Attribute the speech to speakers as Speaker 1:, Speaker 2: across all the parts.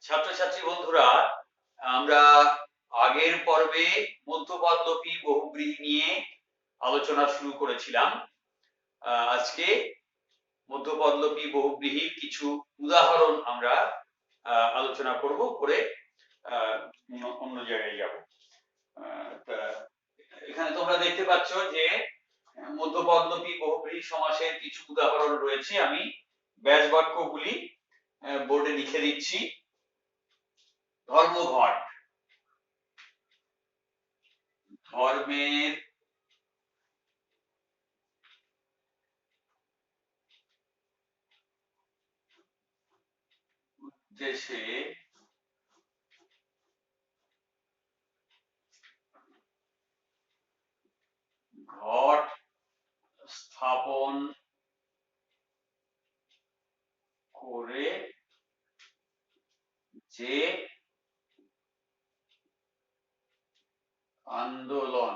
Speaker 1: ছাত্রছাত্রী বন্ধুরা, আমরা আগের পর্বে মধ্যপদলোপী বহুব্রীহি নিয়ে আলোচনা শুরু করেছিলাম। আজকে মধ্যপদলোপী বহুব্রীহির কিছু উদাহরণ আমরা আলোচনা করব, করে অন্য জায়গায় যাব। এখানে তোমরা দেখতে পাচ্ছ যে মধ্যপদলোপী বহুব্রীহি সমাসের কিছু উদাহরণ রয়েছে। আমি ব্যাস বাক্যগুলি বোর্ডে লিখে দিচ্ছি। ধর্মঘট, ধর্মের উদ্দেশ্যে ঘট স্থাপন করে যে আন্দোলন।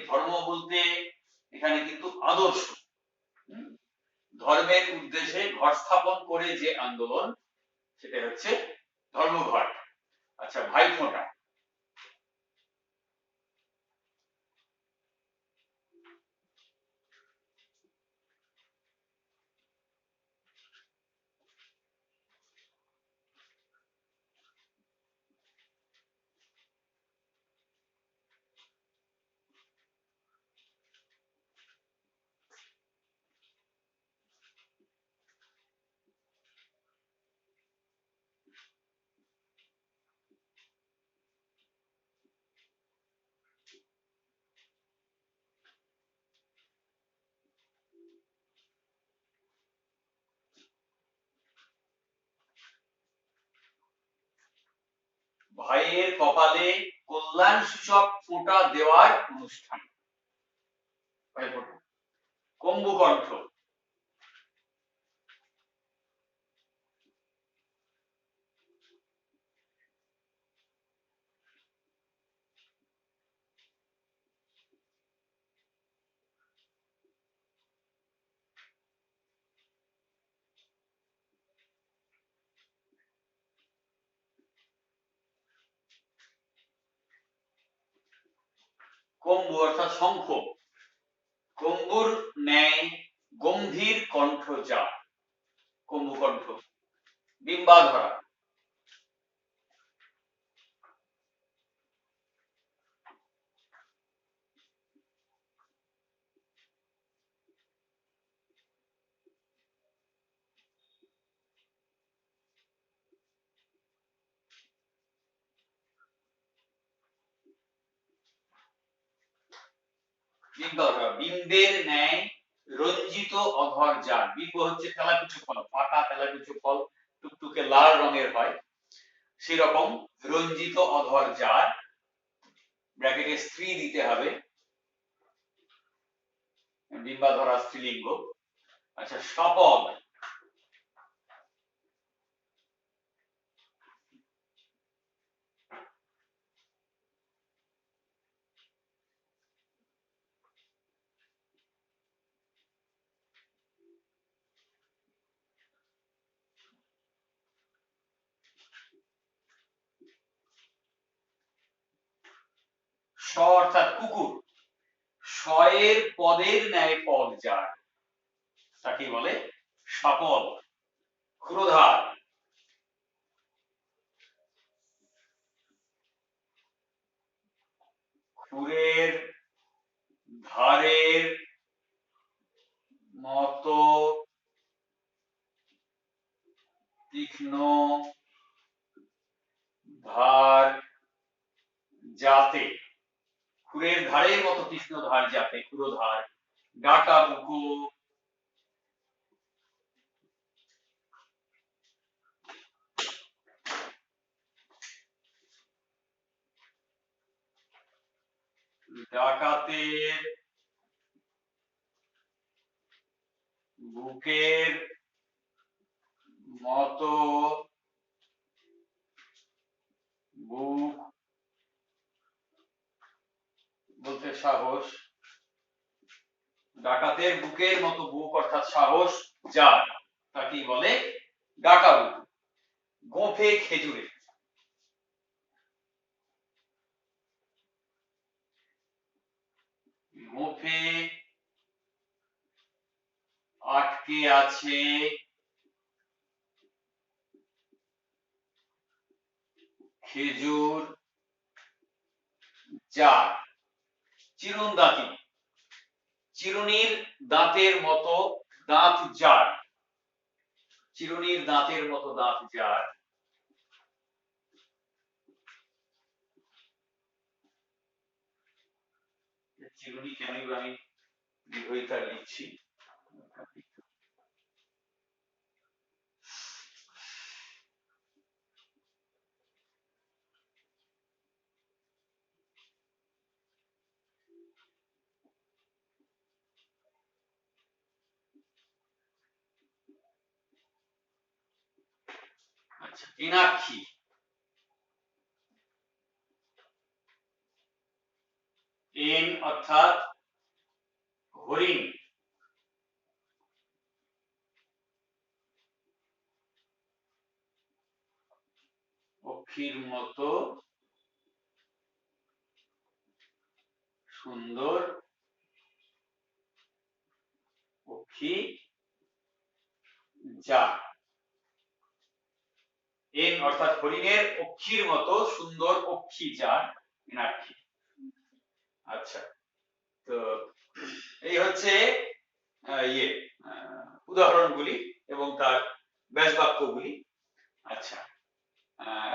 Speaker 1: ধর্ম বলতে এখানে কিন্তু আদর্শ। ধর্মের উদ্দেশ্যে ঘট স্থাপন করে যে আন্দোলন, সেটা হচ্ছে ধর্মঘট। আচ্ছা, ভাইফোঁটা। ভাইয়ের কপালে কল্যাণ সূচক ফোঁটা দেওয়ার অনুষ্ঠান, ভাইফোঁটা। কম্বুকণ্ঠ, কম্বু অর্থাৎ শঙ্খ। কম্বুর ন্যায় গম্ভীর কণ্ঠ যার, কম্বুকণ্ঠ। বিম্বাধরা, বিম্বের ন্যায় রঞ্জিত অধর যার। বিম্ব হচ্ছে তেলাকুচো ফল, পাকা তেলাকুচো ফল, টুকটুকে লাল রঙের হয়, সেরকম রঞ্জিত অধর যার, ব্র্যাকেটে স্ত্রী দিতে হবে, বিম্বাধরা স্ত্রীলিঙ্গ। আচ্ছা, স্বপদ, স অর্থাৎ কুকুর। শয়ের পদের ন্যায় পদ যার, তাকে বলে স্বপদ। ক্ষুরধার, ক্ষুরের ধারের মতো তীক্ষ্ণ ধার যাতে, ক্ষুরের ধারের মতো তীক্ষ্ণ ধার যাতে, ক্ষুরধার। ডাকা বুকো, ডাকাতের বুকের মতো বুক বলতে সাহস, ডাকাতের বুকের মতো বুক অর্থাৎ সাহস যার, তাকেই বলে ডাকা বুকো। গোঁফে খেজুরের, গোঁফে আটকে আছে খেজুর জার, চিরুন দাঁতি, চিরুনির দাঁতের মতো দাঁত যার, চিরুনির দাঁতের মতো দাঁত যার, চিরুনি কেন আমি দীর্ঘইকার লিখছি, আচ্ছা এনাক্ষী, এন অর্থাৎ হরিণ, পক্ষীর মতো সুন্দর পক্ষী যা, এন অর্থাৎ হরিণের পক্ষীর মতো সুন্দর পক্ষী যার এনাক্ষী। আচ্ছা, তো এই হচ্ছে ইয়ে উদাহরণগুলি এবং তার ব্যাস বাক্যগুলি। আচ্ছা,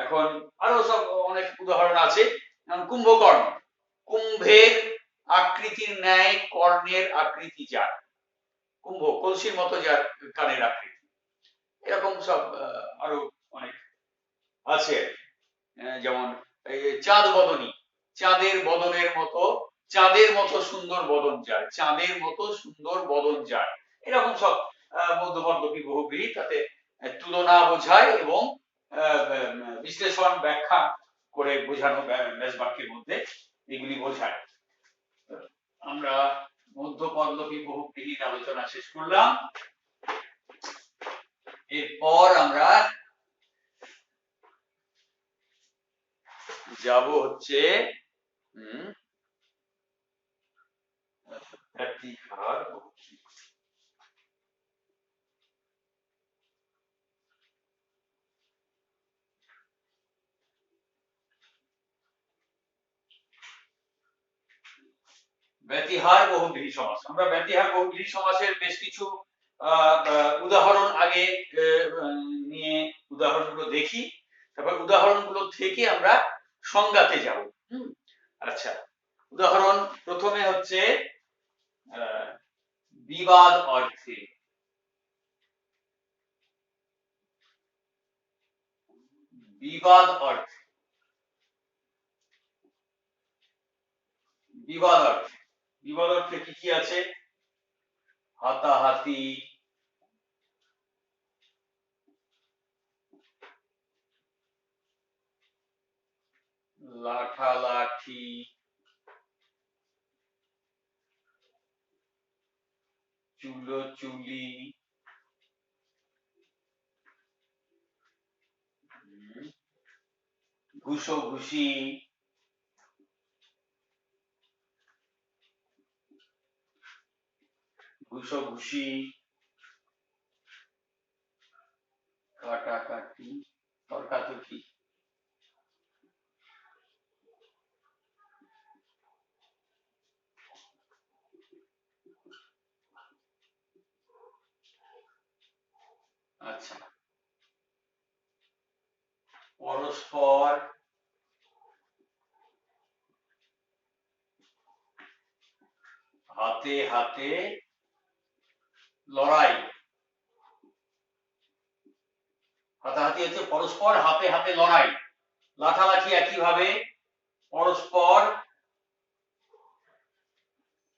Speaker 1: এখন আরো সব অনেক উদাহরণ আছে, কুম্ভকর্ণ, কুম্ভের আকৃতির ন্যায় কর্ণের আকৃতি যার, কুম্ভ কলসির মতো যার কানের আকৃতি, এরকম সব আরো অনেক আছে। যেমন চাঁদ বদনী, চাঁদের বদনের মতো, চাঁদের মতো সুন্দর বদন যার, চাঁদের মতো সুন্দর বদন যার, এরকম সব মধ্যবর্তী বহুব্রীহি, তাতে তুলনা বোঝায় এবং বিশ্লেষণ ব্যাখ্যা করে বোঝানো ব্যাস বাক্যের মধ্যে এগুলি বোঝায়। আমরা মধ্যপল্লবী বহুব্রীহির আলোচনা শেষ করলাম। এরপর আমরা যাব হচ্ছে ব্যতিহার বহুব্রীহি। ব্যতিহার বহুব্রীহি সমাস, আমরা ব্যতিহার বহুব্রীহি সমাসের বেশ কিছু উদাহরণ আগে নিয়ে উদাহরণগুলো দেখি, তারপর উদাহরণগুলো থেকে আমরা সংজ্ঞাতে যাব। আচ্ছা, উদাহরণ প্রথমে হচ্ছে বিবাদ অর্থে, বিবাদ অর্থে, বিবাদ অর্থে, বিবাদ অর্থে কি কি আছে, হাতাহাতি, লাঠালাঠি, চুলোচুলি, ঘুষোঘুষি, ঘুষোঘুষি, কাটাকাটি, তর্কাতর্কি। আচ্ছা, পরস্পর হাতে হাতে লড়াই, হাতাহাতি হচ্ছে পরস্পর হাতে হাতে লড়াই, লাঠালাঠি একইভাবে পরস্পর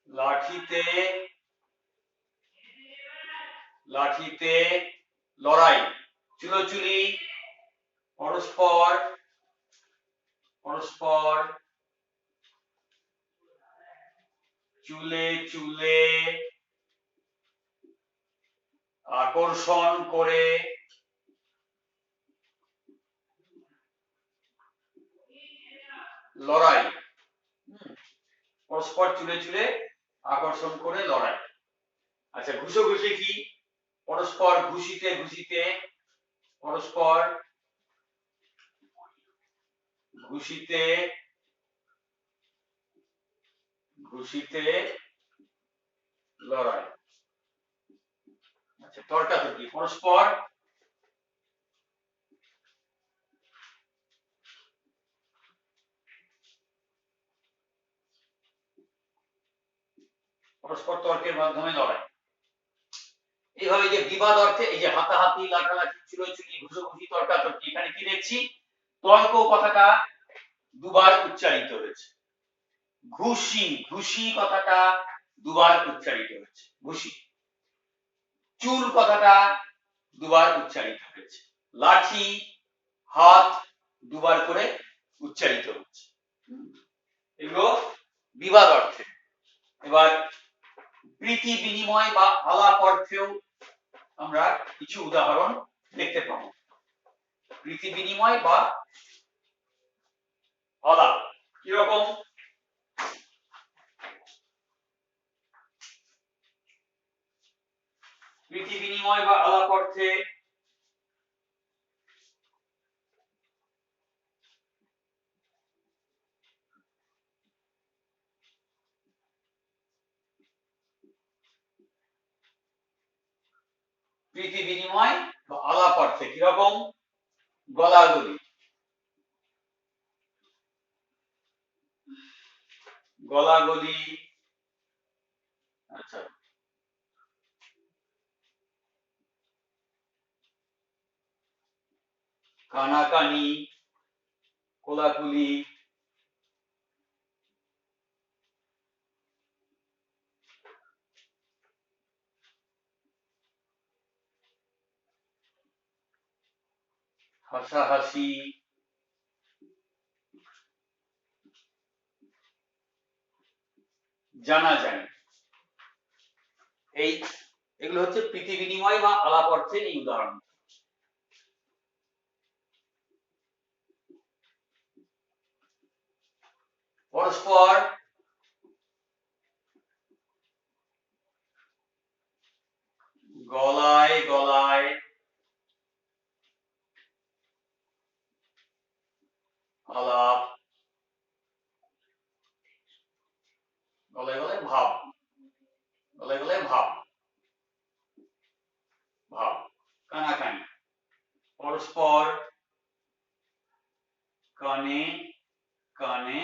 Speaker 1: লাঠিতে লাঠিতে লড়াই, চুলোচুলি পরস্পর পরস্পর চুলে চুলে আকর্ষণ করে লড়াই, পরস্পর চুলে চুলে আকর্ষণ করে লড়াই। আচ্ছা, ঘুষোঘুষি কি? পরস্পর ঘুষিতে ঘুষিতে, পরস্পর ঘুষিতে ঘুষিতে লড়াই। আচ্ছা, তর্কাতর্কি, পরস্পর পরস্পর তর্কের মাধ্যমে লড়াই। এইভাবে যে বিবাদ অর্থে এই যে হাতাহাতি, লাঠালাঠি, চুলোচুলি, ঘুষোঘুষি, তর্কাতর্কি, এখানে কি দেখছি? তর্ক কথাটা দুবার উচ্চারিত হয়েছে। ঘুষি, ঘুষি কথাটা দুবার উচ্চারিত হয়েছে, ঘুষি। চুল কথাটা দুবার উচ্চারিত হয়েছে। লাঠি, হাত দুবার করে উচ্চারিত হচ্ছে। এগুলো বিবাদ অর্থে। এবার প্রীতি বিনিময় বা আলাপ অর্থেও আমরা কিছু উদাহরণ দেখতে পাবো। প্রীতি বিনিময় বা আলাপ কিরকম? প্রীতি বিনিময় বা আলাপ অর্থে প্রীতি বিনিময় বা আলাপ অর্থে কিরকম? গলাগলি, গলাগলি, আচ্ছা, কানাকানি, কোলাকুলি, হাসাহাসি, জানাজানি। এই এগুলো হচ্ছে প্রীতি বিনিময় বা আলাপ অর্থের এই উদাহরণ। পরস্পর গলায় গলায় আলাপ, গলায় গলায় ভাব, গলায় গলায় ভাব, ভাব। কানাকানি, পরস্পর কানে কানে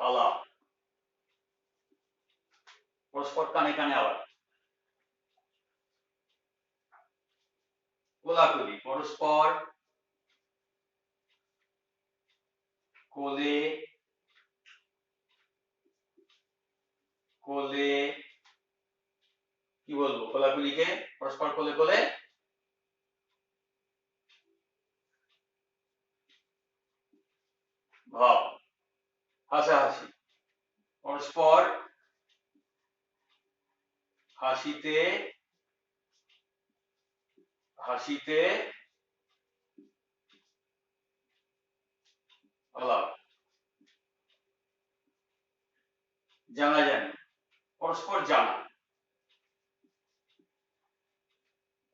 Speaker 1: আলাপ, পরস্পর কানে কানে আলাপ। কোলাকুলি, পরস্পর কোলে কোলে, কি বলবো কোলাকুলিকে? পরস্পর কোলে কোলে ভাব। হাসাহাসি, পরস্পর হাসিতে হাসিতে আলাপ। জানাজানি, পরস্পর জানা,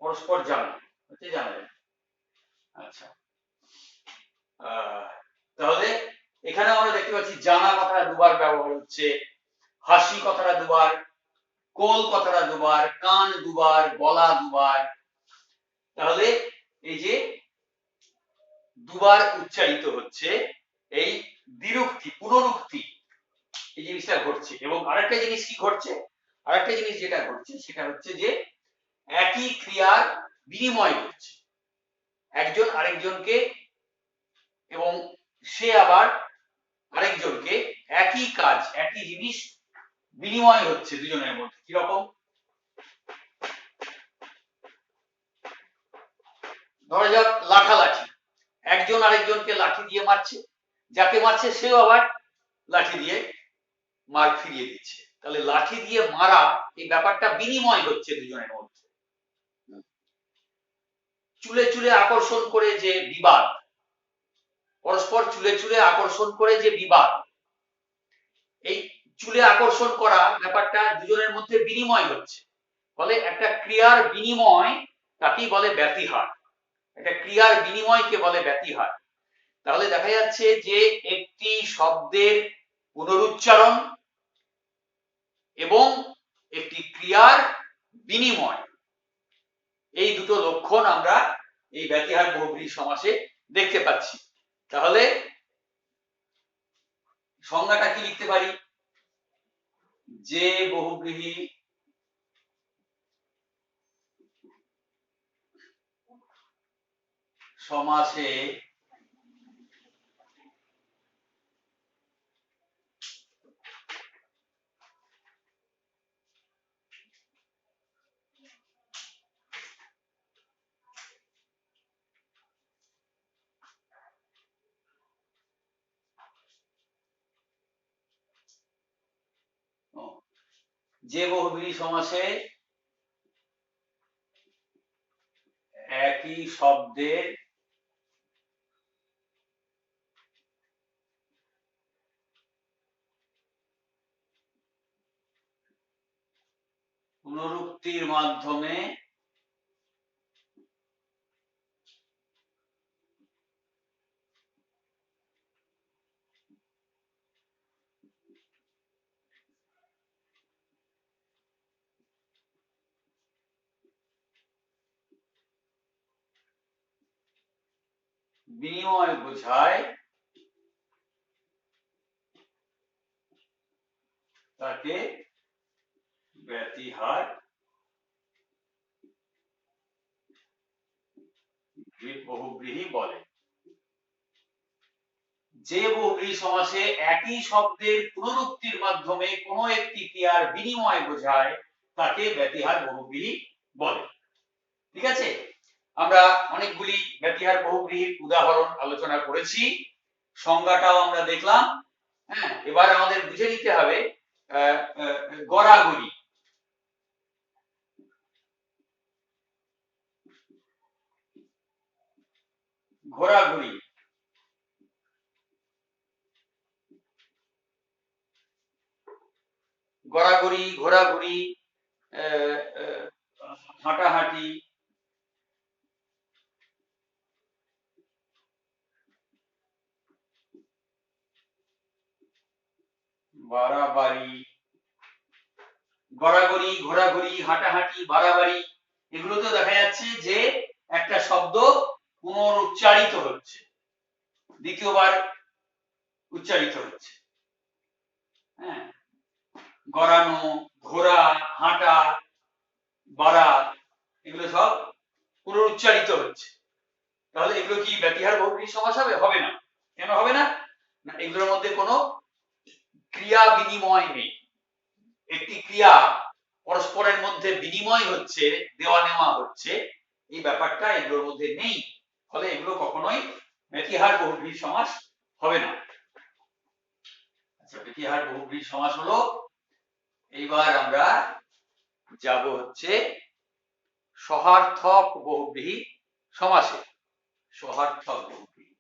Speaker 1: পরস্পর জানা হচ্ছে জানাজানি। আচ্ছা, তাহলে এখানে আমরা দেখতে পাচ্ছি জানা কথাটা দুবার ব্যবহার হচ্ছে, হাসি কথাটা দুবার, কোল কথাটা দুবার, কান দুবার, গলা দুবার। তাহলে এই যে দুবার উচ্চারিত হচ্ছে এই দ্বিরুক্তি, পুনরুক্তি, এই জিনিসটা ঘটছে। এবং আরেকটা জিনিস কি ঘটছে? আরেকটা জিনিস যেটা ঘটছে সেটা হচ্ছে যে একই ক্রিয়ার বিনিময় ঘটছে একজন আরেকজনকে, এবং সে আবার আরেকজনকে, একই কাজ একই জিনিস বিনিময় হচ্ছে দুজনের মধ্যে। কিরকম? ধরা যাক লাঠালাঠি, একজন আরেকজনকে লাঠি দিয়ে মারছে, যাকে মারছে সেও আবার লাঠি দিয়ে মার ফিরিয়ে দিচ্ছে। তাহলে লাঠি দিয়ে মারা এই ব্যাপারটা বিনিময় হচ্ছে দুজনের মধ্যে। চুলে চুলে আকর্ষণ করে যে বিবাদ, পরস্পর চুলে চুলে আকর্ষণ করে যে বিবাদ, এই চুলে আকর্ষণ করা ব্যাপারটা দুজনের মধ্যে বিনিময় হচ্ছে, ফলে একটা ক্রিয়ার বিনিময় তাকেই বলে ব্যতিহার। একটা ক্রিয়ার বিনিময়কে বলে ব্যতিহার। তাহলে দেখা যাচ্ছে যে একটি শব্দের পুনরুচ্চারণ এবং একটি ক্রিয়ার বিনিময়, এই দুটো লক্ষণ আমরা এই ব্যতিহার বহুব্রীহি সমাসে দেখতে পাচ্ছি। তাহলে সংজ্ঞাটা কি লিখতে পারি? যে বহুব্রীহি সমাসে যে বহুব্রীহি সমাসে একই শব্দের পুনরুক্তির মাধ্যমে বিনিময় বোঝায় তাকে ব্যতিহার বহুব্রীহি বলে। যে বহুব্রীহি সমাসে একই শব্দের পুনরুক্তির মাধ্যমে কোনো একটি ক্রিয়ার বিনিময় বোঝায় তাকে ব্যতিহার বহুব্রীহি বলে। ঠিক আছে, আমরা অনেকগুলি ব্যতিহার বহুব্রীহির উদাহরণ আলোচনা করেছি, সংজ্ঞাটাও আমরা দেখলাম। হ্যাঁ, এবার আমাদের বুঝে নিতে হবে গড়াগড়ি। ঘোরাঘুরি, গড়াগড়ি, ঘোরাঘুরি, হাঁটাহাঁটি, বাড়াবাড়ি। গড়াগড়ি, ঘোরাঘুরি, হাঁটাহাঁটি, বাড়াবাড়ি, এগুলোতে দেখা যাচ্ছে যে একটা শব্দ পুনরুচ্চারিত হচ্ছে, দ্বিতীয়বার উচ্চারিত হচ্ছে। হ্যাঁ, গড়ানো, ঘোরা, হাঁটা, বাড়া, এগুলো সব পুনরুচ্চারিত হচ্ছে। তাহলে এগুলো কি ব্যতিহার বহুব্রীহি সমাস হবে? হবে না। কেন হবে না? না, এগুলোর মধ্যে কোনো ক্রিয়া বিনিময় নেই। একটি ক্রিয়া পরস্পরের মধ্যে বিনিময় হচ্ছে, দেওয়া নেওয়া হচ্ছে, এই ব্যাপারটা এগুলোর মধ্যে নেই, ফলে এগুলো কখনোই ব্যতিহার বহুব্রীহি সমাস হবে না। আচ্ছা, ব্যতিহার বহুব্রীহি সমাস হলো। এইবার আমরা যাব হচ্ছে সহার্থক বহুব্রীহি সমাসে। সহার্থক বহুব্রীহি,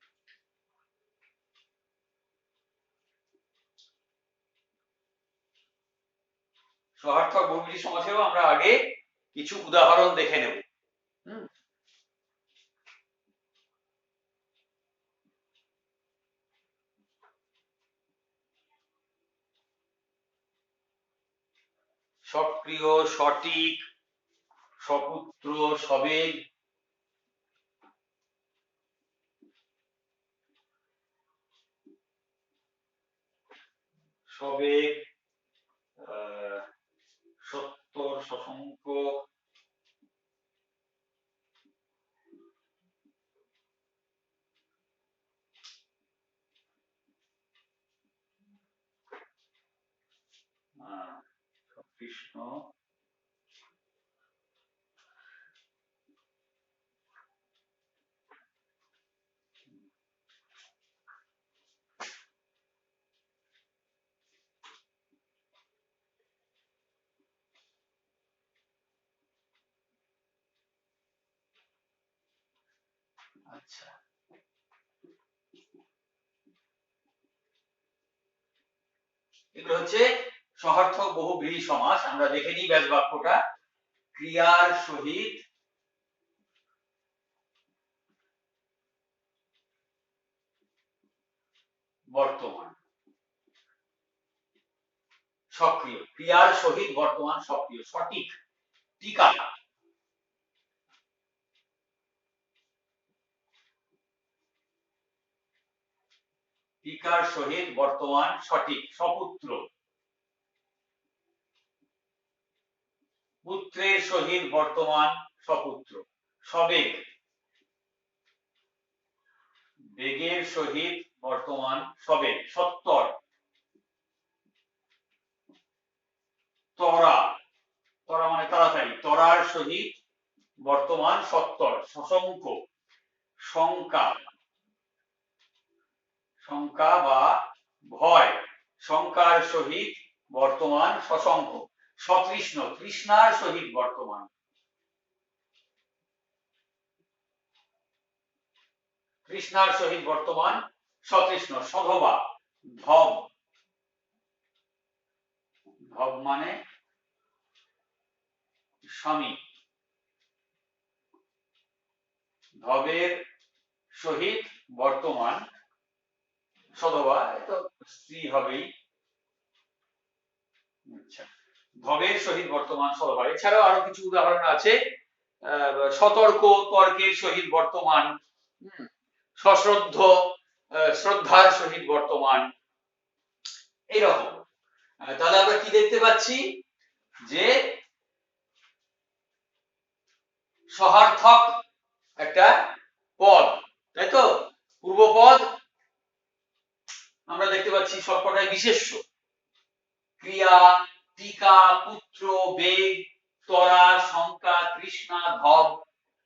Speaker 1: সহার্থক বহুব্রীহি সমাসেও আমরা আগে কিছু উদাহরণ দেখে নেব। সক্রিয়, সঠিক, সপুত্র, সবেগ, সবেগ, সত্তর, সসংখ্য, কৃষ্ণ, আচ্ছা, এগুলো হচ্ছে সহার্থক বহুব্রীহি সমাস। আমরা দেখে নিই ব্যাস বাক্যটা। ক্রিয়ার সহিত বর্তমান সক্রিয়, ক্রিয়ার সহিত বর্তমান সক্রিয়, সঠিক। টিকা, টিকার সহিত বর্তমান সঠিক। সপুত্র, পুত্রের সহিত বর্তমান সপুত্র। সবেগ, বেগের সহিত বর্তমান সবেগ। সত্তর, ত্বরা, ত্বরা মানে তাড়াতাড়ি, ত্বরার সহিত বর্তমান সত্তর। সশঙ্ক, শঙ্কা, শঙ্কা বা ভয়, শঙ্কার সহিত বর্তমান সশঙ্ক। সতৃষ্ণ, তৃষ্ণার সহিত বর্তমান। তৃষ্ণার সহিত বর্তমান সতৃষ্ণ। সধবা, ধব, ধব মানে স্বামী, ধবের সহিত বর্তমান সধবা, তো স্ত্রী হবেই। আচ্ছা, ধবের সহিত বর্তমান সধবা। এছাড়াও আরো কিছু উদাহরণ আছে। সতর্ক, তর্কের সহিত বর্তমান। সশ্রদ্ধ, শ্রদ্ধার সহিত বর্তমান। এইরকম। তাহলে আমরা কি দেখতে পাচ্ছি যে সহার্থক একটা পদ, তাই তো? পূর্বপদ আমরা দেখতে পাচ্ছি সবকটাই বিশেষ্য। ক্রিয়া, টিকা, পুত্র, বেগ, ত্বরা, শঙ্কা, তৃষ্ণা, ধব,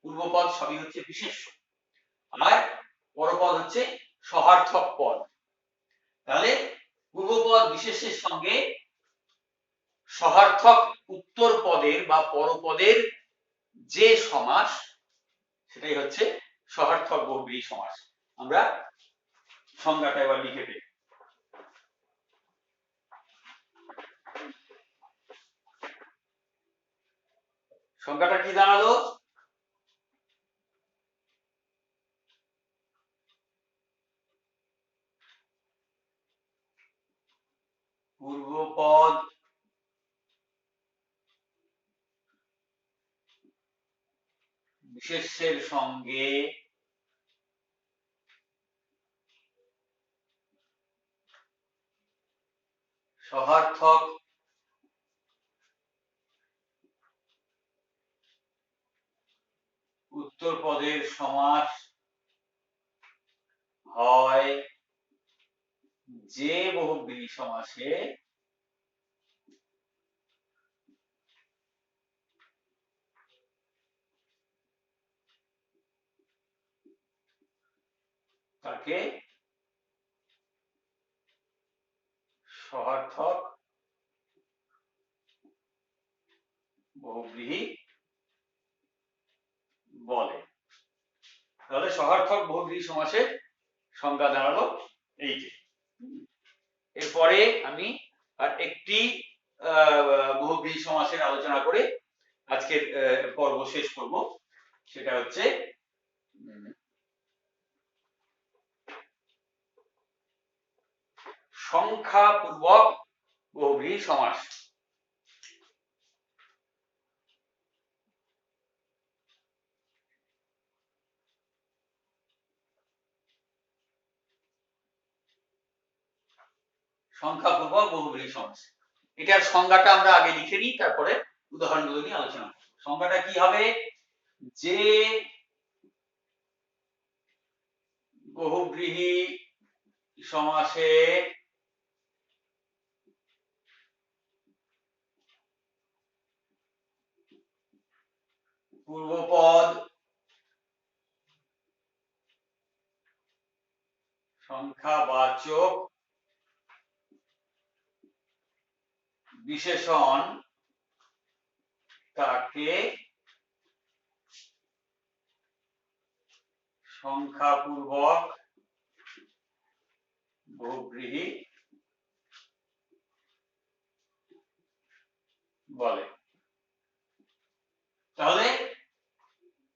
Speaker 1: পূর্বপদ সবই হচ্ছে বিশেষ্য। আর পরপদ হচ্ছে সহার্থক পদ। তাহলে পূর্বপদ বিশেষ্যের সঙ্গে সহার্থক উত্তর পদের বা পরপদের যে সমাস, সেটাই হচ্ছে সহার্থক বহুব্রীহি সমাস। আমরা সংজ্ঞাটা এবার লিখে দিই। সংজ্ঞাটা কি দাঁড়ালো? পূর্বপদ বিশেষ্যের সঙ্গে সহার্থক উত্তর পদের সমাস হয় যে বহুব্রীহি সমাসে তাকে সহার্থক বহুব্রীহি বলে। তাহলে সহার্থক বহুব্রীহি সমাসের সংজ্ঞা দাঁড়ালো এই যে। এরপরে আমি আর একটি বহুব্রীহি সমাসের আলোচনা করে আজকের পর্ব শেষ করব। সেটা হচ্ছে সংখ্যাপূর্বক বহুব্রীহি সমাস। সংখ্যাপূর্বক বহুব্রীহি সমাস, এটার সংজ্ঞাটা আমরা আগে লিখে নিই, তারপরে উদাহরণগুলো নিয়ে আলোচনা করব। সংজ্ঞাটা কি হবে? যে বহুব্রীহি সমাসে পূর্বপদ সংখ্যাবাচক বিশেষণ তাকে সংখ্যাপূর্বক বহুব্রীহি বলে। তাহলে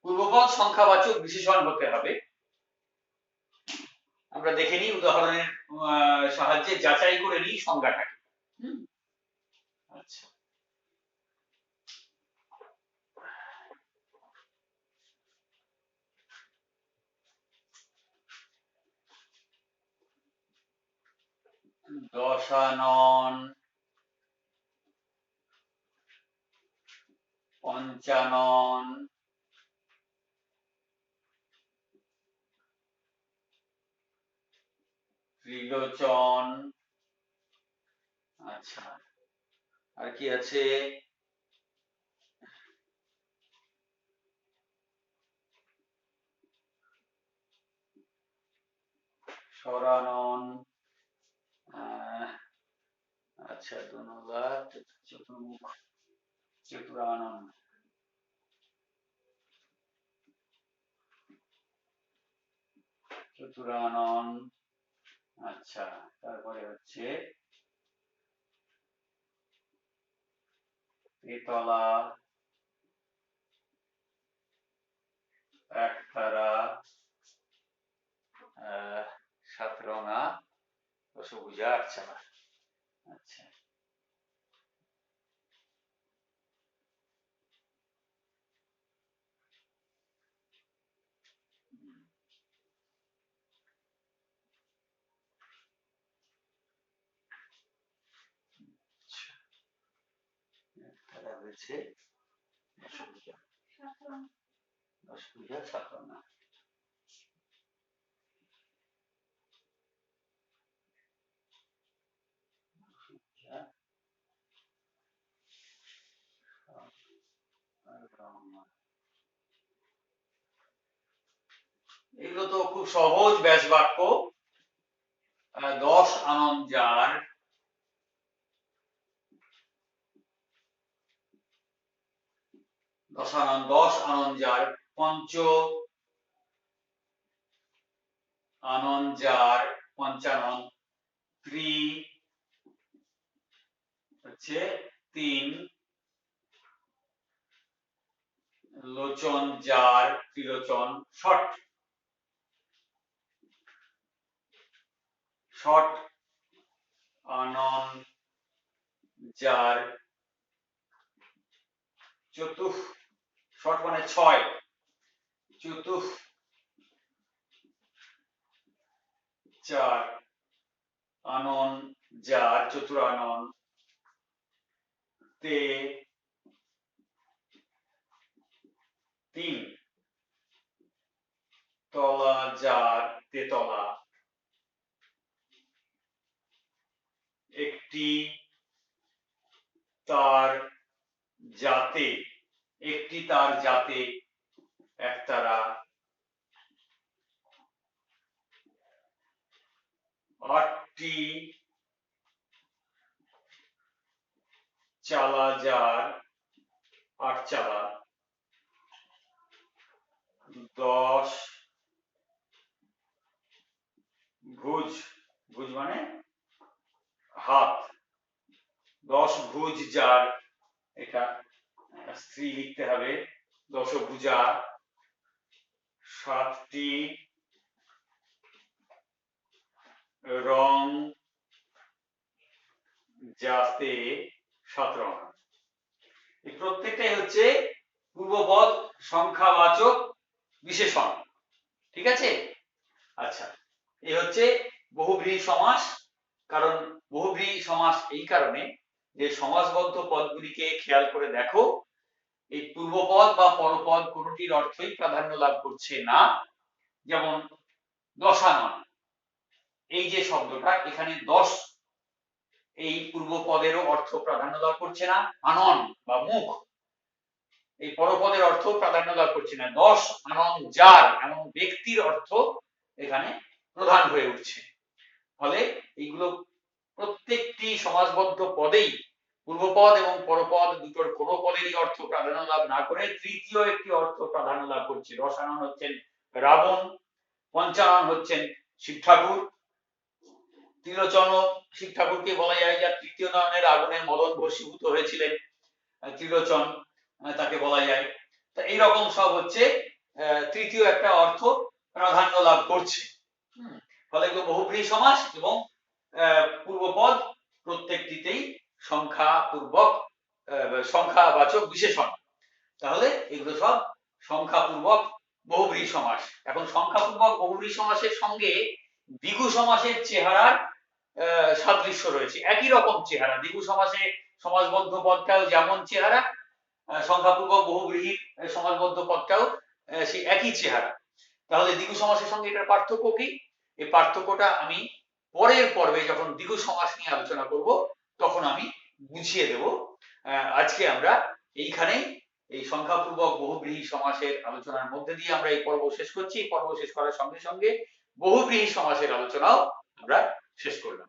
Speaker 1: পূর্বপদ সংখ্যাবাচক বিশেষণ হতে হবে। আমরা দেখে নিই উদাহরণের সাহায্যে যাচাই করে নিই সংজ্ঞাটাকে। আচ্ছা, দশানন, পঞ্চানন, ত্রিলোচন, আচ্ছা আর কি আছে, সরানন, আচ্ছা দুনলা, চতুর্মুখ, চতুরানন, চতুরানন, আচ্ছা তারপরে হচ্ছে তেতলা, একতারা, সাতরঙা, দশভুজা, আটচালা। আচ্ছা, একতারা হয়েছে দশভুজা, দশভুজা, সাতরঙা। এগুলো তো খুব সহজ ব্যাস বাক্য। 10 আনন যার, দশানন 10 আনন যার, পঞ্চ আনন যার, পঞ্চানন, ত্রি হচ্ছে 3, লোচন যার, ত্রিলোচন, ষট, ষট আনন যার, চতুঃ, ষট মানে 6, চতুঃ চার, আনন যার, চতুরানন, তে 3, তলা যার, তেতলা, একটি তার যাতে, একটি তার যাতে, একতারা, 8টি চালা যার, আটচালা, 10 ভুজ, ভুজ মানে হাত, 10 ভুজ যার, এটা স্ত্রী লিখতে হবে, দশভুজা, 7টি রং যাতে, সাতরঙা। এই প্রত্যেকটাই হচ্ছে পূর্বপদ সংখ্যাবাচক বিশেষণ। ঠিক আছে, আচ্ছা এই হচ্ছে বহুব্রীহি সমাস। কারণ বহুব্রীহি সমাস এই কারণে যে সমাসবদ্ধ পদগুলিকে খেয়াল করে দেখো, এই পূর্বপদ বা পরপদ কোনটির অর্থই প্রাধান্য লাভ করছে না। যেমন দশানন, এই যে শব্দটা এখানে 10, এই পূর্বপদেরও অর্থ প্রাধান্য লাভ করছে না। আনন বা মুখ, এই পরপদের অর্থ প্রাধান্য লাভ করছে না। 10 আনন যার এমন ব্যক্তির অর্থ এখানে প্রধান হয়ে উঠছে। ফলে এইগুলো প্রত্যেকটি সমাসবদ্ধ পদেই পূর্বপদ এবং পরপদ দুটোর কোনো পদেরই অর্থ প্রাধান্য লাভ না করে তৃতীয় একটি অর্থ প্রাধান্য লাভ করছে। দশানন হচ্ছেন রাবণ, পঞ্চানন হচ্ছেন শিব ঠাকুর, ত্রিলোচন শিব ঠাকুরকে বলা যায় যা তৃতীয় নয়নের আগুনে মদন বশীভূত হয়েছিলেন, ত্রিলোচন তাকে বলা যায়। তো এইরকম সব হচ্ছে তৃতীয় একটা অর্থ প্রাধান্য লাভ করছে। ফলে এগুলো বহুব্রীহি সমাস এবং পূর্বপদ প্রত্যেকটিতেই সংখ্যাপূর্বক সংখ্যাবাচক বিশেষণ। তাহলে এগুলো সব সংখ্যাপূর্বক বহুব্রীহি সমাস। এখন সংখ্যাপূর্বক বহুব্রীহি সমাসের সঙ্গে দ্বিগু সমাসের চেহারার সাদৃশ্য রয়েছে, একই রকম চেহারা। দ্বিগু সমাসে সমাসবদ্ধ পদটাও যেমন চেহারা, সংখ্যাপূর্বক বহুব্রীহি সমাসবদ্ধ পদটাও সেই একই চেহারা। তাহলে দ্বিগু সমাসের সঙ্গে এটার পার্থক্য কি? এই পার্থক্যটা আমি পরের পর্বে যখন দ্বিগু সমাস নিয়ে আলোচনা করব তখন আমি বুঝিয়ে দেব। আজকে আমরা এইখানেই এই সংখ্যাপূর্বক বহুব্রীহি সমাসের আলোচনার মধ্যে দিয়ে আমরা এই পর্ব শেষ করছি। এই পর্ব শেষ করার সঙ্গে সঙ্গে বহুব্রীহি সমাসের আলোচনাও আমরা শেষ করলাম।